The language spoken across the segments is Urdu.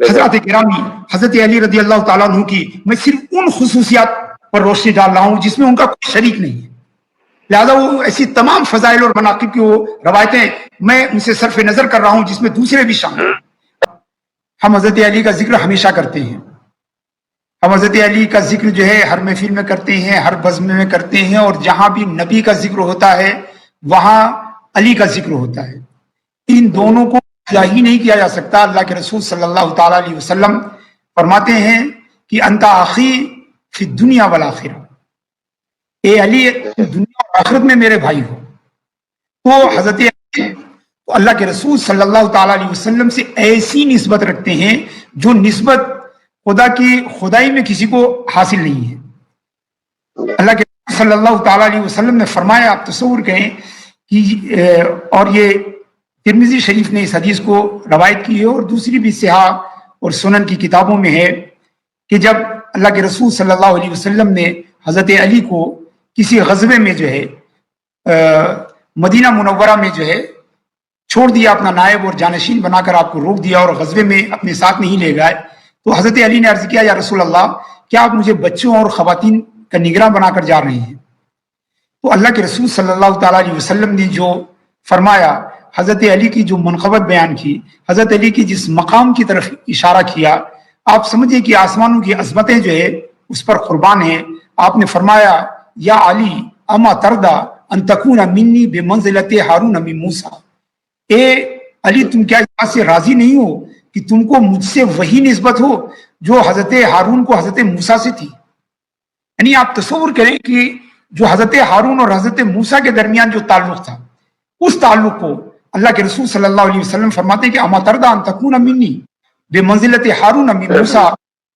حضرات گرامی، حضرت علی رضی اللہ تعالیٰ عنہ کی میں صرف ان خصوصیات پر روشنی ڈال رہا ہوں جس میں ان کا کوئی شریک نہیں ہے، لہذا وہ ایسی تمام فضائل اور مناقب کی وہ روایتیں میں ان سے صرف نظر کر رہا ہوں جس میں دوسرے بھی شامل ہیں۔ ہم حضرت علی کا ذکر ہمیشہ کرتے ہیں، ہم حضرت علی کا ذکر جو ہے ہر محفل میں کرتے ہیں، ہر بزم میں کرتے ہیں، اور جہاں بھی نبی کا ذکر ہوتا ہے وہاں علی کا ذکر ہوتا ہے۔ ان دونوں کو ہی نہیں کیا جا سکتا۔ اللہ کے رسول صلی اللہ تعالی علیہ وسلم فرماتے ہیں کہ انت اخی فی الدنیا والآخرہ، اے علی دنیا اور آخرت میں میرے بھائی ہو۔ تو حضرت علی اللہ کے رسول صلی اللہ تعالی علیہ وسلم سے ایسی نسبت رکھتے ہیں جو نسبت خدا کی خدائی میں کسی کو حاصل نہیں ہے۔ اللہ کے رسول صلی اللہ تعالی علیہ وسلم نے فرمایا، آپ تصور کریں کہ اور یہ ترمذی شریف نے اس حدیث کو روایت کی ہے اور دوسری بھی صحاح اور سنن کی کتابوں میں ہے کہ جب اللہ کے رسول صلی اللہ علیہ وسلم نے حضرت علی کو کسی غزوے میں جو ہے مدینہ منورہ میں جو ہے چھوڑ دیا، اپنا نائب اور جانشین بنا کر آپ کو روک دیا اور غزوے میں اپنے ساتھ نہیں لے گئے، تو حضرت علی نے عرض کیا، یا رسول اللہ کیا آپ مجھے بچوں اور خواتین کا نگراں بنا کر جا رہے ہیں؟ تو اللہ کے رسول صلی اللہ تعالی علیہ وسلم نے جو فرمایا، حضرت علی کی جو منقبت بیان کی، حضرت علی کی جس مقام کی طرف اشارہ کیا، آپ سمجھیں کہ آسمانوں کی عظمتیں جو ہے اس پر قربان ہیں۔ آپ نے فرمایا، یا علی اما تردا ان تکون منی بمنزلت ہارون من موسیٰ، اے علی تم کیا اس بات سے راضی نہیں ہو کہ تم کو مجھ سے وہی نسبت ہو جو حضرت ہارون کو حضرت موسیٰ سے تھی؟ یعنی آپ تصور کریں کہ جو حضرت ہارون اور حضرت موسیٰ کے درمیان جو تعلق تھا، اس تعلق کو اللہ کے رسول صلی اللہ علیہ وسلم فرماتے ہیں کہ اما تردا ان تکون منی بمنزلت ہارون من موسیٰ،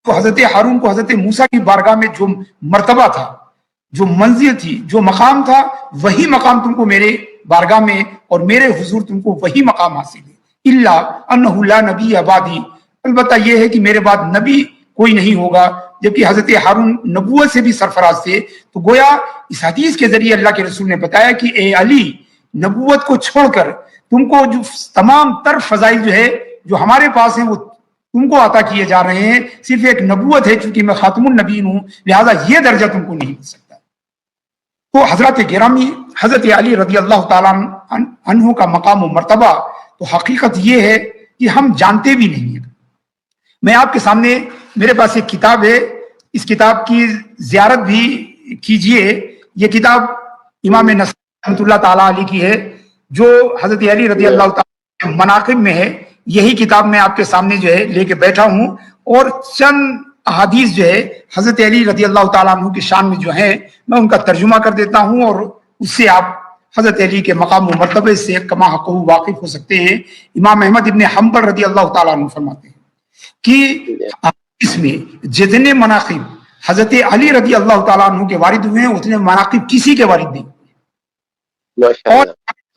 تو حضرت ہارون کو حضرت موسیٰ کی بارگاہ میں جو مرتبہ تھا، جو منزل تھی، جو مقام تھا، وہی مقام تم کو میرے بارگاہ میں اور میرے حضور تم کو وہی مقام حاصل ہے۔ الا انہ لا نبی بعدی، البتہ یہ ہے کہ میرے بعد نبی کوئی نہیں ہوگا، جبکہ حضرت ہارون نبوت سے بھی سرفراز تھے۔ تو گویا اس حدیث کے ذریعے اللہ کے رسول نے بتایا کہ اے علی، نبوت کو چھوڑ کر تم کو جو تمام تر فضائل جو ہے جو ہمارے پاس ہیں وہ تم کو عطا کیے جا رہے ہیں، صرف ایک نبوت ہے، چونکہ میں خاتم النبیین ہوں لہذا یہ درجہ تم کو نہیں مل سکتا۔ تو حضرت گرامی، حضرت علی رضی اللہ تعالیٰ عنہ کا مقام و مرتبہ تو حقیقت یہ ہے کہ ہم جانتے بھی نہیں ہیں۔ میں آپ کے سامنے، میرے پاس ایک کتاب ہے، اس کتاب کی زیارت بھی کیجئے۔ یہ کتاب امام نسائی رحمۃ اللہ تعالیٰ علیہ کی ہے جو حضرت علی رضی اللہ تعالیٰ مناقب میں ہے۔ یہی کتاب میں آپ کے سامنے جو ہے لے کے بیٹھا ہوں، اور چند احادیث جو ہے حضرت علی رضی اللہ تعالیٰ عنہ کی شان میں جو ہے میں ان کا ترجمہ کر دیتا ہوں، اور اس سے آپ حضرت علی کے مقام و مرتبے سے کما حقہ واقف ہو سکتے ہیں۔ امام احمد ابن حنبل رضی اللہ تعالیٰ عنہ فرماتے ہیں کہ اس میں جتنے مناقب حضرت علی رضی اللہ تعالیٰ عنہ کے وارد ہوئے ہیں اتنے مناقب کسی کے وارد نہیں۔ اور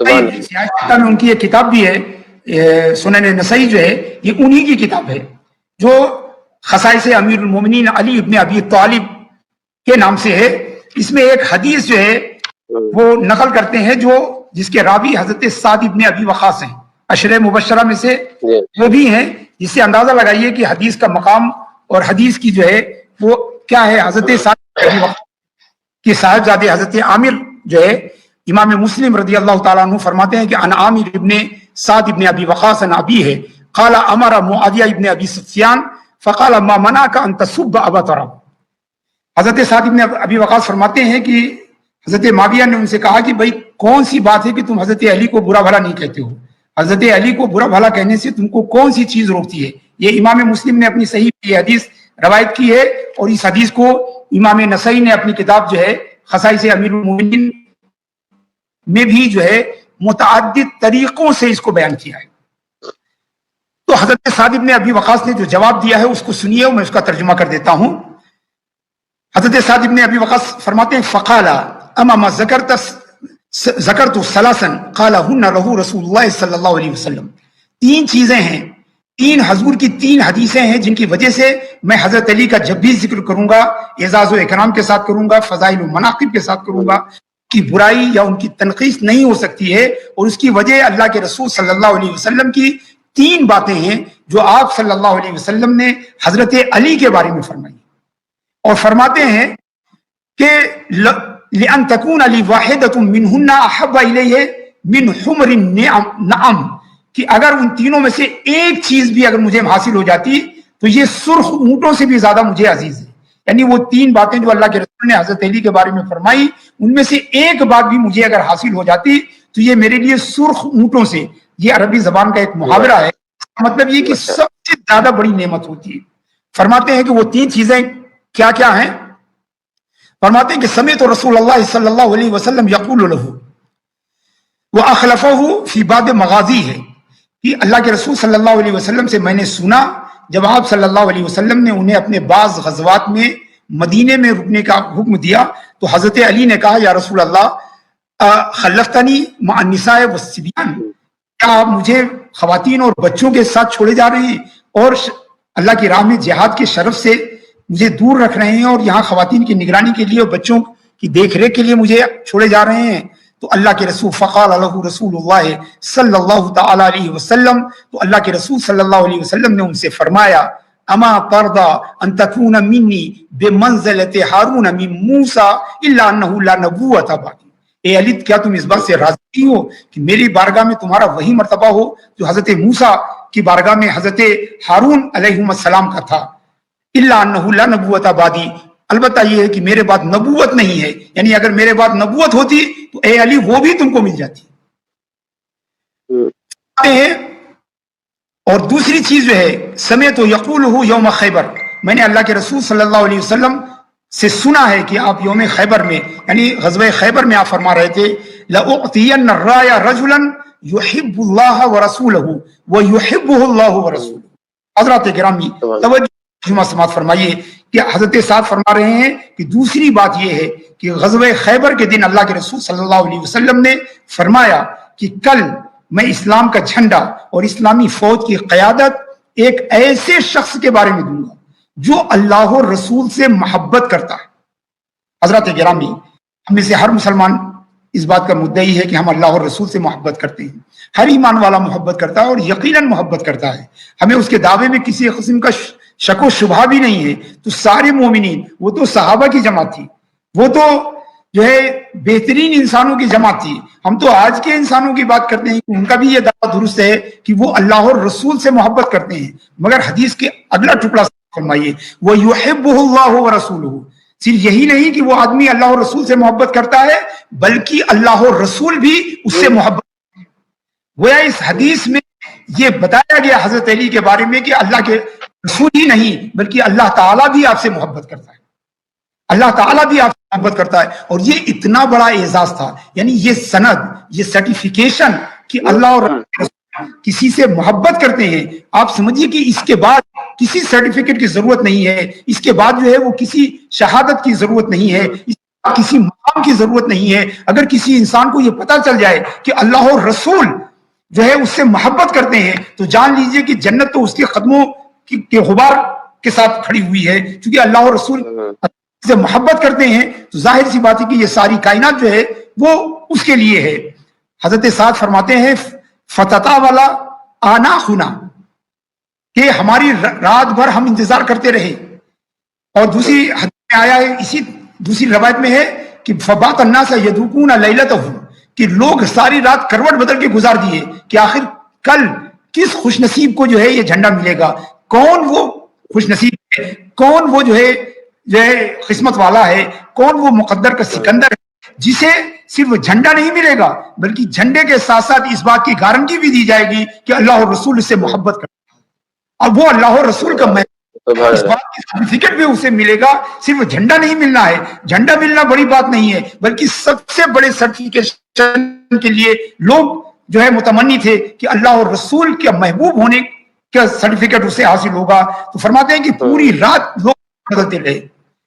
میں ان کی ایک کتاب بھی ہے سنن نسائی جو ہے، یہ انہی کی کتاب ہے جو خصائص امیر المومنین علی ابن ابی طالب کے نام سے ہے۔ اس میں ایک حدیث جو ہے وہ نقل کرتے ہیں جو جس کے راوی حضرت سعد ابن ابی وقاص ہیں، عشرہ مبشرہ میں سے وہ بھی ہیں، جس سے اندازہ لگائیے کہ حدیث کا مقام اور حدیث کی جو ہے وہ کیا ہے۔ حضرت سعد ابن ابی وقاص کے صاحبزادے حضرت عامر جو ہے، امام مسلم رضی اللہ تعالیٰ عنہ فرماتے ہیں کہ ان عامر ابن سعد ابن ابی وقاص ان ابی ہے قال امر معاویہ ابن ابی سفیان فقال ما منعك ان تسب ابا تراب۔ حضرت سعد ابن ابی وقاص فرماتے ہیں کہ حضرت معاویہ نے ان سے کہا کہ بھئی کون سی بات ہے کہ تم حضرت علی کو برا بھلا نہیں کہتے ہو، حضرت علی کو برا بھلا کہنے سے تم کو کون سی چیز روکتی ہے؟ یہ امام مسلم نے اپنی صحیح یہ حدیث روایت کی ہے، اور اس حدیث کو امام نسائی نے اپنی کتاب جو ہے خصائص امیر المومنین میں بھی جو ہے متعدد طریقوں سے اس کو بیان کیا ہے۔ تو حضرت سعد ابن ابی وقاص نے جو جواب دیا ہے اس کو سنیے، میں اس کا ترجمہ کر دیتا ہوں۔ حضرت سعد ابن ابی وقاص فرماتے ہیں فقال اما ما ذکرت ثلاثا قال هن له رسول اللہ صلی اللہ علیہ وسلم۔ تین چیزیں ہیں، تین حضور کی تین حدیثیں ہیں جن کی وجہ سے میں حضرت علی کا جب بھی ذکر کروں گا اعزاز و اکرام کے ساتھ کروں گا، فضائل و مناقب کے ساتھ کروں گا، کی برائی یا ان کی تنقیص نہیں ہو سکتی ہے، اور اس کی وجہ اللہ کے رسول صلی اللہ علیہ وسلم کی تین باتیں ہیں جو آپ صلی اللہ علیہ وسلم نے حضرت علی کے بارے میں فرمائی، اور فرماتے ہیں کہ لأن تكون علی واحدۃ منہن احب الیہ من حمر النعم، کہ اگر ان تینوں میں سے ایک چیز بھی اگر مجھے حاصل ہو جاتی تو یہ سرخ اونٹوں سے بھی زیادہ مجھے عزیز ہے. یعنی وہ تین باتیں جو اللہ کے رسول نے حضرت علی کے بارے میں فرمائی، ان میں سے ایک بات بھی مجھے اگر حاصل ہو جاتی تو یہ میرے لیے سرخ اونٹوں سے، یہ عربی زبان کا ایک محاورہ ہے، مطلب یہ کہ سب سے زیادہ بڑی نعمت ہوتی ہے. فرماتے ہیں کہ وہ تین چیزیں کیا کیا ہیں؟ فرماتے ہیں کہ سمعت رسول اللہ صلی اللہ علیہ وسلم یقول له واخلفه فی بعض مغازی، ہے کہ اللہ کے رسول صلی اللہ علیہ وسلم سے میں نے سنا جب آپ صلی اللہ علیہ وسلم نے انہیں اپنے بعض غزوات میں مدینے میں رکنے کا حکم دیا تو حضرت علی نے کہا یا رسول اللہ خلفتنی مع النساء والصبیان، کیا آپ مجھے خواتین اور بچوں کے ساتھ چھوڑے جا رہے ہیں اور اللہ کی راہ میں جہاد کے شرف سے مجھے دور رکھ رہے ہیں اور یہاں خواتین کی نگرانی کے لیے اور بچوں کی دیکھ ریکھ کے لیے مجھے چھوڑے جا رہے ہیں؟ تو اللہ کے رسول فقال له رسول اللہ صلی اللہ تعالی علیہ وسلم، تو اللہ کے رسول صلی اللہ علیہ وسلم نے ان سے فرمایا اما ترضى ان تكون مني بمنزلة هارون من موسى الا انه لا نبوة بعدي، اے علی کیا تم اس بات سے راضی ہو کہ میری بارگاہ میں تمہارا وہی مرتبہ ہو جو حضرت موسیٰ کی بارگاہ میں حضرت ہارون علیہ السلام کا تھا؟ الا انه لا نبوة بعدي، البتہ یہ ہے کہ میرے بعد نبوت نہیں ہے، یعنی اگر میرے بعد نبوت ہوتی تو اے علی وہ بھی تم کو مل جاتی. اور دوسری چیز جو ہے سمعت یقولہ یوم خیبر، میں نے اللہ کے رسول صلی اللہ علیہ وسلم سے سنا ہے کہ آپ یوم خیبر میں یعنی غزوہ خیبر میں آپ فرما رہے تھے لأعطین الرایا رجلا یحب اللہ ورسولہ ویحبہ اللہ ورسولہ. حضرات گرامی توجہ جمعہ سماعت فرمائیے کہ حضرت سعد فرما رہے ہیں کہ دوسری بات یہ ہے کہ غزوہ خیبر کے دن اللہ کے رسول صلی اللہ علیہ وسلم نے فرمایا کہ کل میں اسلام کا جھنڈا اور اسلامی فوج کی قیادت ایک ایسے شخص کے بارے میں دوں گا جو اللہ اور رسول سے محبت کرتا ہے. حضرات گرامی ہم میں سے ہر مسلمان اس بات کا مدعی ہے کہ ہم اللہ اور رسول سے محبت کرتے ہیں، ہر ایمان والا محبت کرتا ہے اور یقیناً محبت کرتا ہے، ہمیں اس کے دعوے میں کسی قسم کا شک و شبہ بھی نہیں ہے. تو سارے مومنین، وہ تو صحابہ کی جماعت تھی، وہ تو جو ہے بہترین انسانوں کی جماعت تھی، ہم تو آج کے انسانوں کی بات کرتے ہیں کہ ان کا بھی یہ دعویٰ درست ہے کہ وہ اللہ اور رسول سے محبت کرتے ہیں، مگر حدیث کے اگلا ٹکڑا فرمائیے وَيُحِبُّهُ اللَّهُ وَرَسُولُهُ، صرف یہی نہیں کہ وہ آدمی اللہ اور رسول سے محبت کرتا ہے بلکہ اللہ اور رسول بھی اس سے محبت کرتے ہیں. گویا اس حدیث میں یہ بتایا گیا حضرت علی کے بارے میں کہ اللہ کے رسول ہی نہیں بلکہ اللہ تعالیٰ بھی آپ سے محبت کرتا ہے، اللہ تعالیٰ بھی آپ سے محبت کرتا ہے. اور یہ اتنا بڑا اعزاز تھا، یعنی یہ سند، یہ سرٹیفیکیشن کہ اللہ اور کسی سے محبت کرتے ہیں. آپ سمجھیے کہ اس کے بعد کسی سرٹیفکیٹ کی ضرورت نہیں ہے، اس کے بعد جو ہے وہ کسی شہادت کی ضرورت نہیں ہے، کسی مقام کی ضرورت نہیں ہے. اگر کسی انسان کو یہ پتا چل جائے کہ اللہ اور رسول جو ہے اس سے محبت کرتے ہیں تو جان لیجئے کہ جنت تو اس کے قدموں کے غبار کے ساتھ کھڑی ہوئی ہے. چونکہ اللہ اور رسول سے محبت کرتے ہیں تو ظاہر سی بات ہے کہ یہ ساری کائنات جو ہے وہ اس کے لیے ہے. حضرت سعد فرماتے ہیں فتتا والا آنا خونا، کہ ہماری رات بھر ہم انتظار کرتے رہے. اور دوسری حدیث میں آیا ہے، اسی دوسری روایت میں ہے کہ فبات الناس یذوقون لیلتہم، کہ لوگ ساری رات کروٹ بدل کے گزار دیے کہ آخر کل کس خوش نصیب کو جو ہے یہ جھنڈا ملے گا، کون وہ خوش نصیب ہے، کون وہ جو ہے قسمت والا ہے، کون وہ مقدر کا سکندر ہے جسے صرف جھنڈا نہیں ملے گا بلکہ جھنڈے کے ساتھ ساتھ اس بات کی گارنٹی بھی دی جائے گی کہ اللہ اور رسول اس سے محبت کرتے ہیں. اب وہ اللہ اور رسول کا اس بات کی سرٹیفکیٹ بھی اسے ملے گا. صرف جھنڈا نہیں ملنا ہے، جھنڈا ملنا بڑی بات نہیں ہے بلکہ سب سے بڑے سرٹیفکیشن کے لیے لوگ جو ہے متمنی تھے کہ اللہ اور رسول کے محبوب ہونے کا سرٹیفکیٹ اسے حاصل ہوگا. تو فرماتے ہیں کہ پوری رات لوگ بدلتے رہے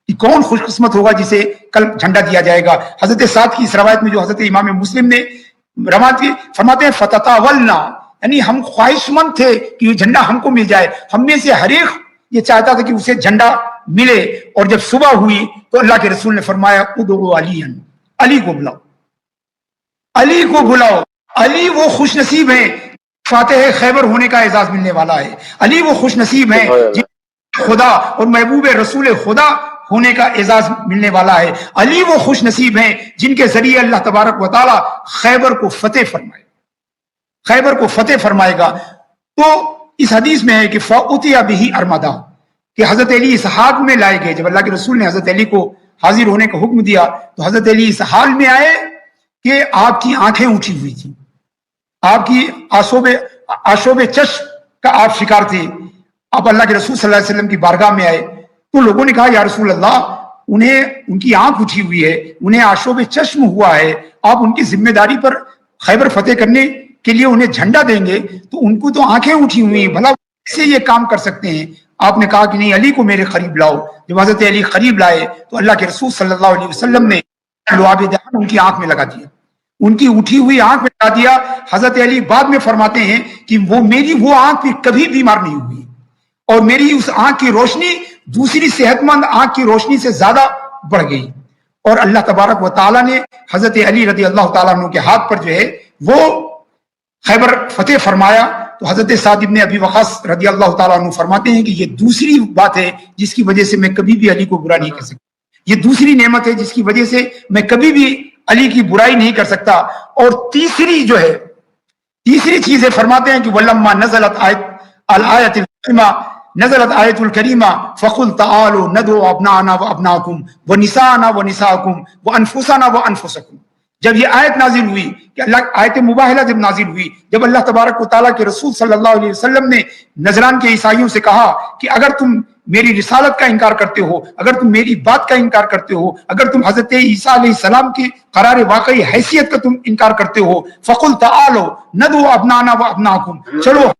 کہ کون خوش قسمت ہوگا جسے کل جھنڈا دیا جائے گا. حضرت سعد کی اس روایت میں جو حضرت امام مسلم نے روایت کی فرماتے ہیں فتتاولنا، یعنی ہم خواہش مند تھے کہ یہ جھنڈا ہم کو مل جائے، ہم میں سے ہر ایک یہ چاہتا تھا کہ اسے جھنڈا ملے. اور جب صبح ہوئی تو اللہ کے رسول نے فرمایا ادعوا علیًا، علی کو بلاؤ، علی کو بلاؤ. علی وہ خوش نصیب ہیں فاتح خیبر ہونے کا اعزاز ملنے والا ہے. علی وہ خوش نصیب ہیں جن خدا اور محبوب رسول خدا ہونے کا اعزاز ملنے والا ہے. علی وہ خوش نصیب ہیں جن کے ذریعے اللہ تبارک و تعالی خیبر کو فتح فرمائے، خیبر کو فتح فرمائے گا. تو اس حدیث میں ہے کہ فَأُتِيَ بِهِ أَرْمَدًا، کہ حضرت علی اس حال میں لائے گئے. جب اللہ کے رسول نے حضرت علی کو حاضر ہونے کا حکم دیا تو حضرت علی اس حال میں آئے کہ آپ کی آنکھیں اٹھی ہوئی تھیں، آپ کی آشوب چشم کا آپ شکار تھے. آپ اللہ کے رسول صلی اللہ علیہ وسلم کی بارگاہ میں آئے تو لوگوں نے کہا یا رسول اللہ، انہیں ان کی آنکھ اٹھی ہوئی ہے، انہیں آشوب چشم ہوا ہے، آپ ان کی ذمہ داری پر خیبر فتح کرنے کے لیے انہیں جھنڈا دیں گے تو ان کو تو آنکھیں اٹھی ہوئی ہیں، بھلا کیسے یہ کام کر سکتے ہیں؟ آپ نے کہا کہ نہیں، علی کو میرے قریب لاؤ. جب حضرت علی قریب لائے تو اللہ کے رسول صلی اللہ علیہ وسلم نے لعاب دہن ان کی آنکھ میں لگا دیا، ان کی اٹھی ہوئی آنکھ میں لگا دیا. حضرت علی بعد میں فرماتے ہیں کہ میری وہ آنکھ بھی کبھی بیمار نہیں ہوئی، اور میری اس آنکھ کی روشنی دوسری صحت مند آنکھ کی روشنی سے زیادہ بڑھ گئی. اور اللہ تبارک و تعالیٰ نے حضرت علی رضی اللہ تعالیٰ عنہ کے ہاتھ پر جو ہے وہ خیبر فتح فرمایا. تو حضرت سعد بن ابی وقاص رضی اللہ تعالیٰ عنہ فرماتے ہیں کہ یہ دوسری بات ہے جس کی وجہ سے میں کبھی بھی علی کو برا نہیں کر سکتا، یہ دوسری نعمت ہے جس کی وجہ سے میں کبھی بھی علی کی برائی نہیں کر سکتا. اور تیسری جو ہے، تیسری چیز ہے، فرماتے ہیں کہ وَلَمَّا نَزَلَتْ الْآيَةُ الْكَرِيمَةُ نزلت آیت الکریمہ فَقُلْ تَعَالُوا نَدْعُوا أَبْنَاءَنَا وَأَبْنَاءَكُمْ وَنِسَاءَنَا وَنِسَاءَكُمْ وَأَنفُسَنَا وَأَنفُسَكُمْ. جب یہ آیت نازل ہوئی کہ آیت مباہلہ جب نازل ہوئی، جب اللہ تبارک و تعالیٰ کے رسول صلی اللہ علیہ وسلم نے نجران کے عیسائیوں سے کہا کہ اگر تم میری رسالت کا انکار کرتے ہو، اگر تم میری بات کا انکار کرتے ہو، اگر تم حضرت عیسیٰ علیہ السلام کی قرار واقعی حیثیت کا تم انکار کرتے ہو، فَقُلْ تَعَالُوا نَدْعُوا أَبْنَاءَنَا وَأَبْنَاءَكُمْ، چلو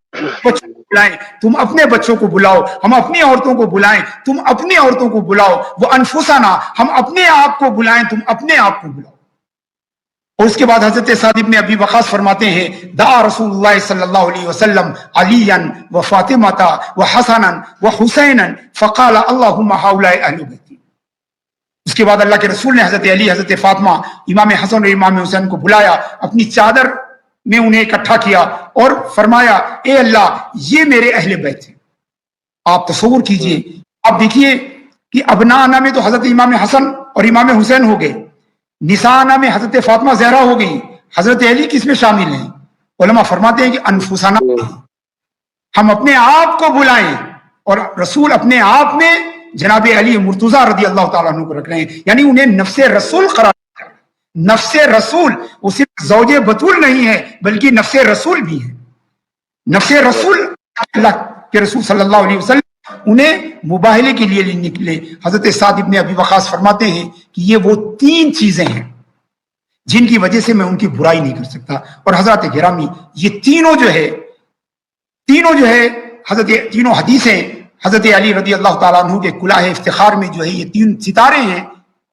بچوں کو بلائیں، تم اپنے بچوں کو بلاؤ، ہم اپنی عورتوں کو بلائیں، تم اپنی عورتوں کو بلاؤ، وہ انفسنا، ہم اپنے آپ کو بلائیں، تم اپنے آپ کو بلاؤ. اور اس کے بعد حضرت سعد بن ابی وقاص فرماتے ہیں دعا رسول اللہ صلی اللہ علیہ وسلم علیاً و فاطمہ و حسنا و حسینا فقال اللہم ہؤلاء اہل بیتی. اس کے بعد اللہ کے رسول نے حضرت علی، حضرت فاطمہ، امام حسن اور امام حسین کو بلایا، اپنی چادر میں انہیں اکٹھا کیا اور فرمایا اے اللہ یہ میرے اہل بیت ہیں. آپ تصور کیجئے، آپ دیکھیے کہ ابناءنا میں تو حضرت امام حسن اور امام حسین ہو گئے، نساءنا میں حضرت فاطمہ زہرا ہو گئی، حضرت علی کس میں شامل ہیں؟ علماء فرماتے ہیں کہ انفسنا، ہم اپنے آپ کو بلائیں. اور رسول اپنے آپ میں جناب علی مرتضیٰ رضی اللہ تعالیٰ عنہ کو رکھ رہے ہیں، یعنی انہیں نفس رسول قرار دیا. نفس رسول، وہ صرف زوج بطول نہیں ہے بلکہ نفس رسول بھی ہے. نفس رسول، اللہ کے رسول صلی اللہ علیہ وسلم انہیں مباہلے کے لیے نکلے. حضرت سعد بن ابی وقاص فرماتے ہیں کہ یہ وہ تین چیزیں ہیں جن کی وجہ سے میں ان کی برائی نہیں کر سکتا. اور حضرات گرامی، یہ تینوں جو ہے حضرت تینوں حدیثیں حضرت علی رضی اللہ تعالیٰ عنہ کے کلاه افتخار میں جو ہے یہ تین ستارے ہیں،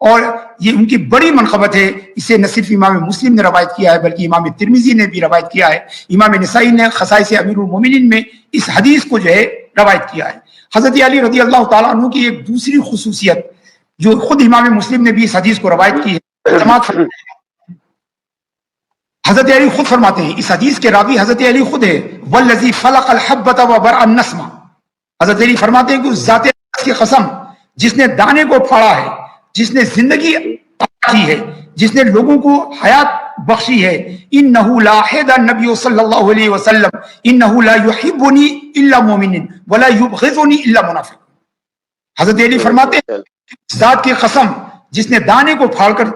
اور یہ ان کی بڑی منقبت ہے. اسے نہ صرف امام مسلم نے روایت کیا ہے بلکہ امام ترمذی نے بھی روایت کیا ہے، امام نسائی نے خصائص امیر المومنین میں اس حدیث کو جو ہے روایت کیا ہے. حضرت علی رضی اللہ تعالیٰ عنہ کی ایک دوسری خصوصیت جو خود امام مسلم نے بھی اس حدیث کو روایت کی ہے، حضرت علی خود فرماتے ہیں، اس حدیث کے راوی حضرت علی خود ہے، والذی فلق الحبۃ وبرأ النسمہ. حضرت علی فرماتے ہیں کہ اس ذات کی قسم جس نے دانے کو پھاڑا ہے، جس نے زندگی کی ہے، جس نے لوگوں کو حیات بخشی ہے، انہو لا حید النبی صلی اللہ علیہ وسلم انہو لا یحبنی الا مومن ولا یبغضنی الا منافق. حضرت علی فرماتے ہیں ذات کی قسم جس نے دانے کو پھاڑ کر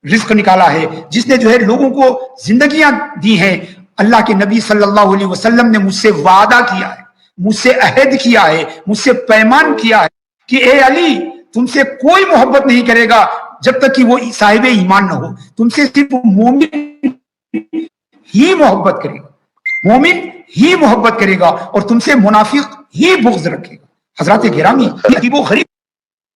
رزق نکالا ہے، جس نے جو ہے لوگوں کو زندگیاں دی ہیں، اللہ کے نبی صلی اللہ علیہ وسلم نے مجھ سے وعدہ کیا ہے، مجھ سے عہد کیا ہے، مجھ سے پیمان کیا ہے کہ اے علی تم سے کوئی محبت نہیں کرے گا جب تک کہ وہ صاحب ایمان نہ ہو، تم سے صرف مومن ہی محبت کرے گا، مومن ہی محبت کرے گا، اور تم سے منافق ہی بغض رکھے گا. حضرات گرامی، یہ عجیب و غریب،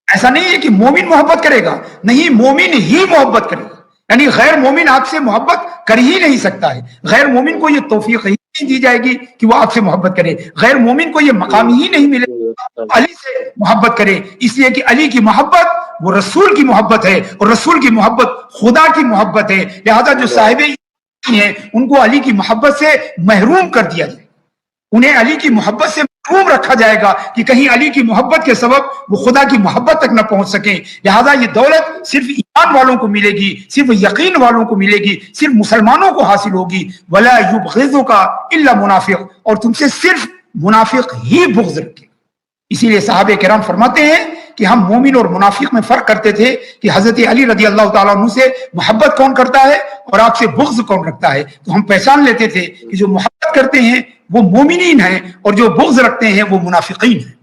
ایسا نہیں ہے کہ مومن محبت کرے گا، نہیں، مومن ہی محبت کرے گا. یعنی غیر مومن آپ سے محبت کر ہی نہیں سکتا ہے، غیر مومن کو یہ توفیق ہی نہیں دی جائے گی کہ وہ آپ سے محبت کرے، غیر مومن کو یہ مقام ہی نہیں ملے گا علی سے محبت کرے. اس لیے کہ علی کی محبت وہ رسول کی محبت ہے، اور رسول کی محبت خدا کی محبت ہے. لہذا جو صاحب ہیں ان کو علی کی محبت سے محروم کر دیا جائے، انہیں علی کی محبت سے محروم رکھا جائے گا کہ کہیں علی کی محبت کے سبب وہ خدا کی محبت تک نہ پہنچ سکیں. لہذا یہ دولت صرف ایمان والوں کو ملے گی، صرف یقین والوں کو ملے گی، صرف مسلمانوں کو حاصل ہوگی. ولا یبغضک الا منافق، اور تم سے صرف منافق ہی بغض رکھے. اسی لیے صحابہ کرام فرماتے ہیں کہ ہم مومن اور منافق میں فرق کرتے تھے کہ حضرت علی رضی اللہ تعالیٰ عنہ سے محبت کون کرتا ہے اور آپ سے بغض کون رکھتا ہے. تو ہم پہچان لیتے تھے کہ جو محبت کرتے ہیں وہ مومنین ہیں اور جو بغض رکھتے ہیں وہ منافقین ہیں.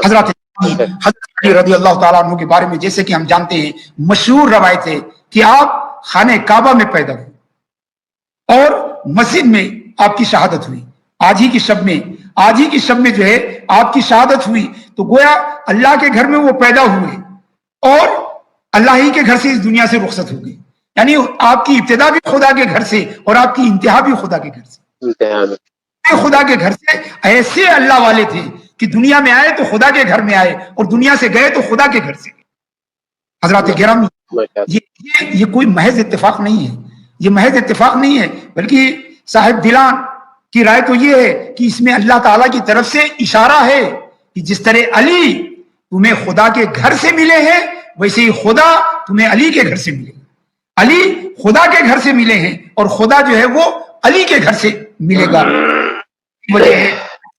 حضرت علی رضی اللہ تعالیٰ عنہ کے بارے میں جیسے کہ ہم جانتے ہیں، مشہور روایت ہے کہ آپ خانہ کعبہ میں پیدا ہوئے اور مسجد میں آپ کی شہادت ہوئی. آج ہی کی شب میں جو ہے آپ کی شہادت ہوئی. تو گویا اللہ کے گھر میں وہ پیدا ہوئے اور اللہ ہی کے گھر سے اس دنیا سے رخصت ہو گئی. یعنی آپ کی ابتدا بھی خدا کے گھر سے اور آپ کی انتہا بھی خدا کے گھر سے. خدا کے گھر سے ایسے اللہ والے تھے کہ دنیا میں آئے تو خدا کے گھر میں آئے اور دنیا سے گئے تو خدا کے گھر سے. حضرات گرامی، یہ کوئی محض اتفاق نہیں ہے، یہ محض اتفاق نہیں ہے، بلکہ صاحب دلان کی رائے تو یہ ہے کہ اس میں اللہ تعالیٰ کی طرف سے اشارہ ہے کہ جس طرح علی تمہیں خدا کے گھر سے ملے ہیں ویسے ہی خدا تمہیں علی کے گھر سے ملے. علی خدا کے گھر سے ملے ہیں اور خدا جو ہے وہ علی کے گھر سے ملے گا. وجہ ہے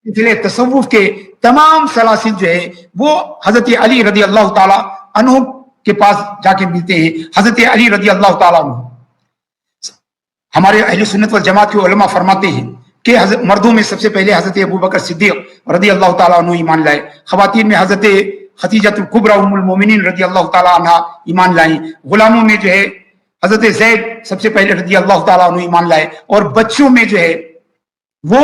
سلسلے تصوف کے تمام سلاسل جو ہے وہ حضرت علی رضی اللہ تعالیٰ عنہ کے پاس جا کے ملتے ہیں. حضرت علی رضی اللہ تعالیٰ عنہ، ہمارے اہل سنت والجماعت کے علماء فرماتے ہیں کہ مردوں میں سب سے پہلے حضرت ابوبکر صدیق رضی اللہ تعالیٰ عنہ ایمان لائے. خواتین میں حضرت خدیجۃ الکبریٰ ام المومنین رضی اللہ تعالیٰ عنہ ایمان لائیں. غلاموں میں جو ہے حضرت زید سب سے پہلے رضی اللہ تعالیٰ عنہ ایمان لائے. اور بچوں میں جو ہے وہ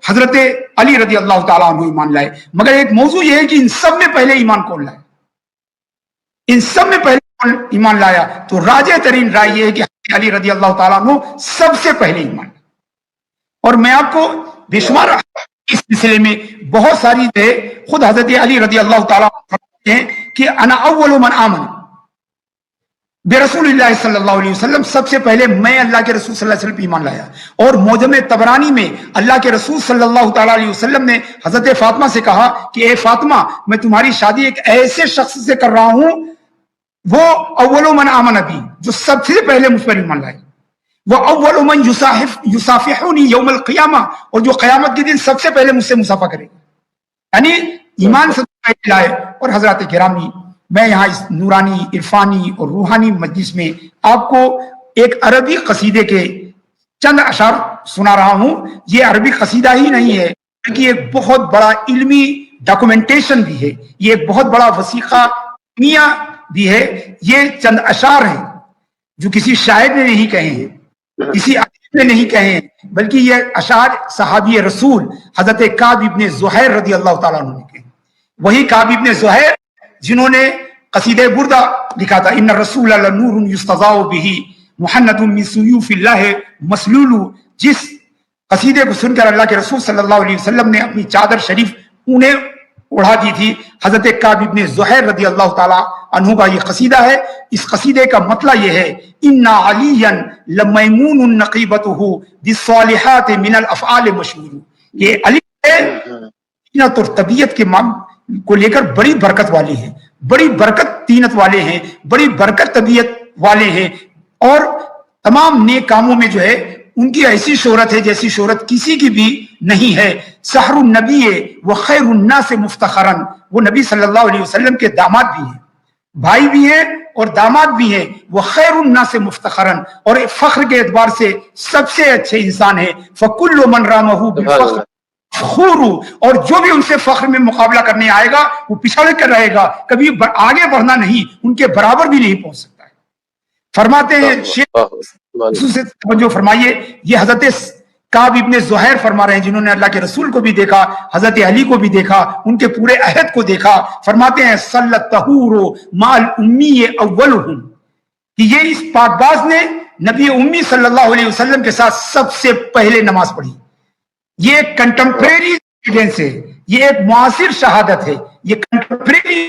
حضرت علی رضی اللہ تعالیٰ عنہ ایمان لائے. مگر ایک موضوع یہ ہے کہ ان سب میں پہلے ایمان کون لائے؟ ان سب میں پہلے کون ایمان لایا؟ تو راجح ترین رائے یہ ہے کہ حضرت علی رضی اللہ تعالیٰ عنہ سب سے پہلے ایمان لائے. اور میں آپ کو بے شمار اس سلسلے میں بہت ساری ہے، خود حضرت علی رضی اللہ تعالیٰ عنہ ہیں کہ انا اول من آمن برسول اللہ صلی اللہ علیہ وسلم، سب سے پہلے میں اللہ کے رسول صلی اللہ علیہ وسلم ایمان لایا. اور معجم طبرانی میں اللہ کے رسول صلی اللہ تعالیٰ علیہ وسلم نے حضرت فاطمہ سے کہا کہ اے فاطمہ، میں تمہاری شادی ایک ایسے شخص سے کر رہا ہوں وہ اول من آمن ابی، جو سب سے پہلے مجھ پر ایمان لائے. وہ اول من یصافحنی یوم القیامہ، اور جو قیامت کے دن سب سے پہلے مجھ سے مصافحہ کرے گا. یعنی ایمان سب سے پہلے لائے. اور حضرات گرامی، میں یہاں اس نورانی، عرفانی اور روحانی مجلس میں آپ کو ایک عربی قصیدے کے چند اشعار سنا رہا ہوں. یہ عربی قصیدہ ہی نہیں ہے بلکہ ایک بہت بڑا علمی ڈاکومنٹیشن بھی ہے، یہ ایک بہت بڑا وثیقہ میاں بھی ہے. یہ چند اشعار ہیں جو کسی شاعر نے نہیں کہے ہیں، کسی ادیب نے نہیں کہے ہیں، بلکہ یہ اشعار صحابی رسول حضرت کعب ابن زہیر رضی اللہ تعالیٰ عنہ نے کہے. وہی کعب ابن زہیر جنہوں نے قصیدہ بردہ لکھا تھا، ان الرسول لنور یستضاء بہ محنت من سیوف اللہ مسلول. جس قصیدے کو سن کر اللہ کے رسول صلی اللہ علیہ وسلم نے اپنی چادر شریف انہیں اڑا دی تھی، حضرت کعب ابن زہیر رضی اللہ تعالیٰ عنہ کا یہ قصیدہ ہے. اس قصیدے کا مطلب یہ ہے، اِنَّ عَلِيًّا لَمَيْمُونٌ نَقِيبَتُهُ بِالصَّالِحَاتِ مِنَ الْأَفْعَالِ مشہور. یہ علی طینت اور طبیعت کے کو لے کر بڑی برکت والے ہیں، بڑی برکت طینت والے ہیں، بڑی برکت طبیعت والے ہیں. اور تمام نیک کاموں میں جو ہے ان کی ایسی شہرت ہے جیسی شہرت کسی کی بھی نہیں ہے. سحر النبی وہ خیر الناس مفتخرا، وہ نبی صلی اللہ علیہ وسلم کے داماد بھی ہیں، بھائی بھی ہیں اور داماد بھی ہیں. وہ خیر الناس مفتخرا، اور فخر کے اعتبار سے سب سے اچھے انسان ہیں. فکل من رامہ بالفخر فخور، اور جو بھی ان سے فخر میں مقابلہ کرنے آئے گا وہ پچھڑ کر رہے گا، کبھی آگے بڑھنا نہیں، ان کے برابر بھی نہیں پہنچ سکتا ہے. فرماتے ہیں سے توجہ فرمائیے، یہ حضرت کعب ابن زہیر فرما رہے ہیں جنہوں نے اللہ کے رسول کو بھی دیکھا، حضرت علی کو بھی دیکھا، ان کے پورے عہد کو دیکھا. فرماتے ہیں صلی الطہور مع الامی اولہم، کہ یہ اس پاک باز نے نبی امی صلی اللہ علیہ وسلم کے ساتھ سب سے پہلے نماز پڑھی. یہ ایک کنٹمپریری ایویڈنس ہے، یہ ایک معاصر شہادت ہے، یہ کنٹمپریری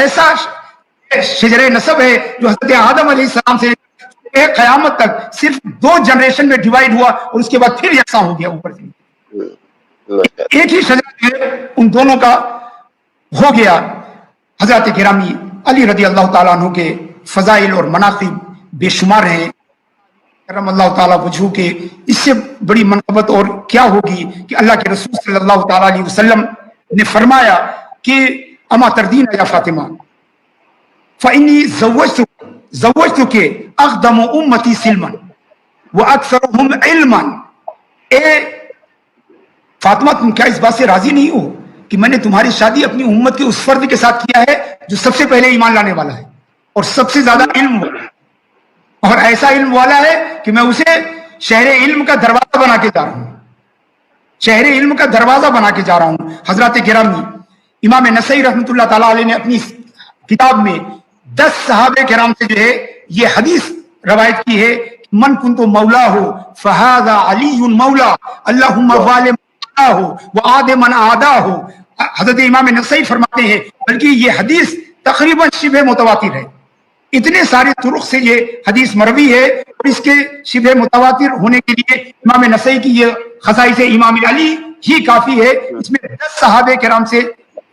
ایسا شجر نسب ہے جو حضرت آدم علیہ السلام سے ایک قیامت تک صرف 2 جنریشن میں ڈیوائیڈ ہوا اور اس کے بعد پھر یکساں ہو گیا اوپر سے. ایک ہی شجر ہے ان دونوں کا ہو گیا. حضرات گرامی علی رضی اللہ تعالیٰ عنہ کے فضائل اور مناقب بے شمار ہیں کرم اللہ تعالیٰ وجہہ کے. اس سے بڑی منقبت اور کیا ہوگی کہ اللہ کے رسول صلی اللہ تعالیٰ علیہ وسلم نے فرمایا کہ اما تردین یا فاطمہ فإنی زوجتک اقدم امتی سلما واکثرهم علما. اے فاطمہ تم کیا اس بات سے راضی نہیں ہو کہ میں نے تمہاری شادی اپنی امت کے اس فرد کے ساتھ کیا ہے جو سب سے پہلے ایمان لانے والا ہے اور سب سے زیادہ علم والا ہے اور ایسا علم والا ہے کہ میں اسے شہر علم کا دروازہ بنا کے جا رہا ہوں, شہر علم کا دروازہ بنا کے جا رہا ہوں. حضرات گرامی امام نسائی رحمۃ اللہ تعالیٰ علیہ نے اپنی کتاب میں 10 صحابہ کرام سے جو ہے یہ حدیث روایت کی ہے, من کنت مولا ہو فہذا علی مولا اللہم والی مولا ہو وعاد من آدا ہو. حضرت امام نسائی فرماتے ہیں بلکہ یہ حدیث تقریباً شبہ متواتر ہے, اتنے سارے طرق سے یہ حدیث مروی ہے اور اس کے شبہ متواتر ہونے کے لیے امام نسائی کی یہ خصائص امام علی ہی کافی ہے. اس میں 10 صحابہ کرام سے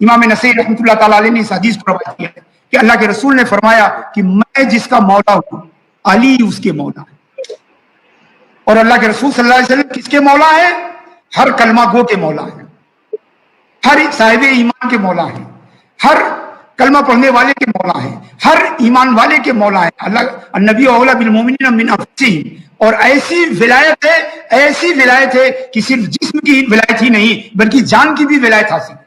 امام نسائی رحمۃ اللہ تعالیٰ علیہ نے اس حدیث کو روایت کیا ہے کہ اللہ کے رسول نے فرمایا کہ میں جس کا مولا ہوں علی اس کے مولا ہے. اور اللہ کے رسول صلی اللہ علیہ وسلم کس کے مولا ہے؟ ہر کلمہ گو کے مولا ہے, ہر صاحب ایمان کے مولا ہیں, ہر کلمہ پڑھنے والے کے مولا ہیں, ہر ایمان والے کے مولا ہیں. اللہ النبی اولا بالمؤمنین من انفسہم. اور ایسی ولایت ہے کہ صرف جسم کی ولایت ہی نہیں بلکہ جان کی بھی ولایت حاصل ہے.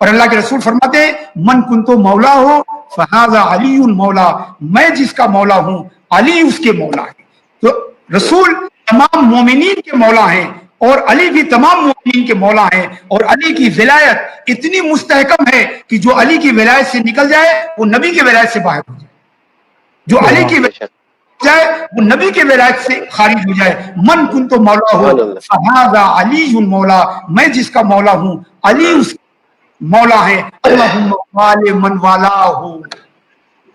اور اللہ کے رسول فرماتے ہیں من کنتو مولا ہو فہذا علی مولا, میں جس کا مولا ہوں علی اس کے مولا ہے. تو رسول تمام مومنین کے مولا ہیں اور علی بھی تمام مومنین کے مولا ہیں, اور علی کی ولایت اتنی مستحکم ہے کہ جو علی کی ولایت سے نکل جائے وہ نبی کی ولایت سے باہر ہو جائے, جو علی کی ولایت جائے وہ نبی کے ولایت سے خارج ہو جائے. من کنتو مولا ہو فہذا علی مولا, میں جس کا مولا ہوں علی اس مولا ہے. اللہم والی من والا ہو,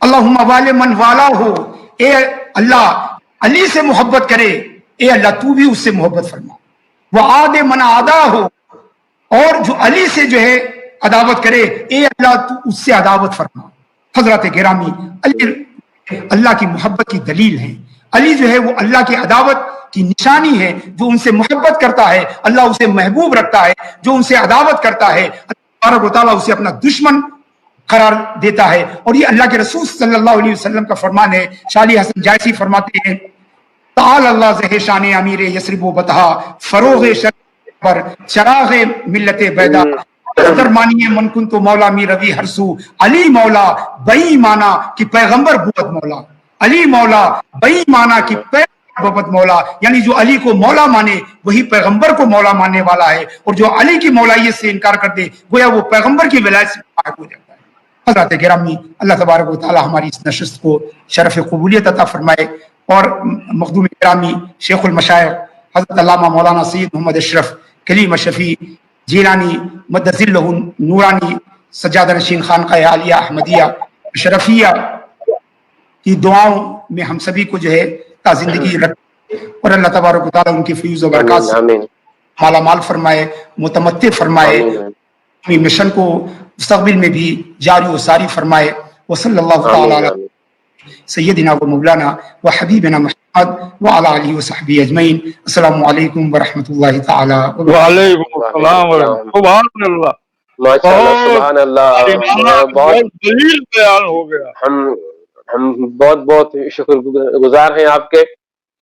اللہم والی من والا ہو. اے اللہ علی سے محبت کرے, اے اللہ تو بھی اس سے محبت فرما. وہ عاد من آدا ہو, اور جو علی سے جو ہے عداوت کرے اے اللہ تو اس سے عداوت فرما. حضرات گرامی علی اللہ کی محبت کی دلیل ہے. علی جو ہے وہ اللہ کی عداوت کی نشانی ہے. جو ان سے محبت کرتا ہے اللہ اسے محبوب رکھتا ہے, جو ان سے عداوت کرتا ہے تبارک و تعالیٰ اسے اپنا دشمن قرار دیتا ہے. اور یہ اللہ کے رسول صلی اللہ علیہ وسلم کا فرمان ہے. شالی حسن جائسی فرماتے ہیں تعال اللہ زہ شان امیر یثرب و بطحا فروغ شر پر چراغ ملت بیدا درمانی من کن تو مولا می روی ہرسو. علی مولا بئی مانا کہ پیغمبر بوت مولا, علی مولا بئی مانا کہ پیغمبر بوت مولا, یعنی جو علی کو مولا مانے وہی پیغمبر کو مولا ماننے والا ہے, اور جو علی کی مولائیت سے انکار کر دے گویا وہ پیغمبر کی ولایت سے باہر ہو جاتا ہے. حضرات گرامی اللہ تبارک و تعالی ہماری اس نشست کو شرف قبولیت عطا فرمائے. اور مخدوم گرامی شیخ المشائخ حضرت علامہ مولانا سید محمد اشرف کلیم شفیع جیلانی مد ذلہ نورانی سجادہ نشین خانقاہ عالیہ احمدیہ شرفیہ کی دعاؤں میں ہم سبھی کو جو ہے تا زندگی رکھے, اور اللہ تبارک و تعالیٰ ان کی فیوز و برکات سے مالا مال فرمائے, متمتع فرمائے, اپنی مشن کو مستقبل میں بھی جاری و ساری فرمائے. وصلی اللہ تعالی علیہ سیدنا و مولانا و حبیبنا محمد وعلى آلہ وصحبہ اجمعین. السلام علیکم ورحمۃ اللہ تعالی وبرکاتہ. وعلیکم السلام ورحمۃ اللہ. سبحان اللہ, سبحان اللہ. بہت دلیل بیان ہو گیا. ہم بہت شکر گزار ہیں آپ کے.